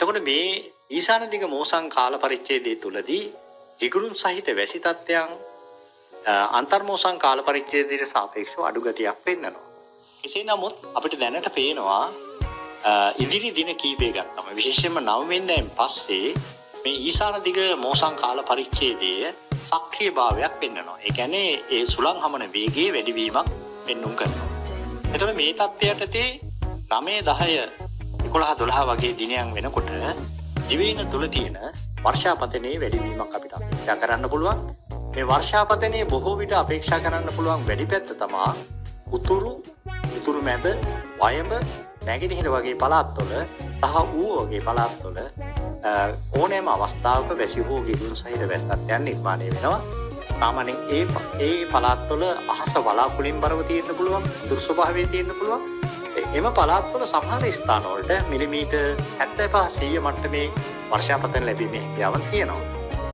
එතකොට මේ ඊශාන දිග මෝසම් කාල පරිච්ඡේදය තුලදී ඉගුරුන් සහිත වැසි තත්ත්වයන් අන්තර්මෝසම් කාල පරිච්ඡේදයට සාපේක්ෂව අඩු ගතියක් පෙන්වනවා. කෙසේ නමුත් අපිට දැනට පේනවා ඉදිරි දින කීපය ගත්තම විශේෂයෙන්ම 9 වෙනිදාන් පස්සේ මේ ඊශාන දිග මෝසම් කාල පරිච්ඡේදයේ සක්‍රීය භාවයක් පෙන්වනවා. ඒ කියන්නේ ඒ සුළං හමන වේගයේ වැඩිවීමක් පෙන්눔 කරනවා. එතකොට මේ තත්ත්වයටදී 9 10 11 12 වගේ දිනයන් වෙනකොට දිවයින තුල තියෙන වර්ෂාපතනයේ වැඩිවීමක් අපිට අපේක්ෂා කරන්න පුළුවන්. මේ වර්ෂාපතනයේ බොහෝ විට අපේක්ෂා කරන්න පුළුවන් වැඩි පැත්ත තමයි උතුරු මැද වයඹ නැගෙනහිර වගේ පළාත්වල සහ ඌව වගේ පළාත්වල ඕනෑම අවස්ථාවක වැසි හෝ ගිගුරු සහිත වැසි තත්ත්වයන් නිර්මාණය වෙනවා. සාමාන්‍යයෙන් ඒ පළාත්වල අහස වලාකුළින් බරව තියෙන්න පුළුවන්, දුර් ස්වභාවයේ තියෙන්න පුළුවන්. එම පළාත්වල සමහර ස්ථානවලට මිලිමීටර් 75 100 මට්ටමේ වර්ෂාපතන ලැබීමේ හැකියාවක් තියෙනවා.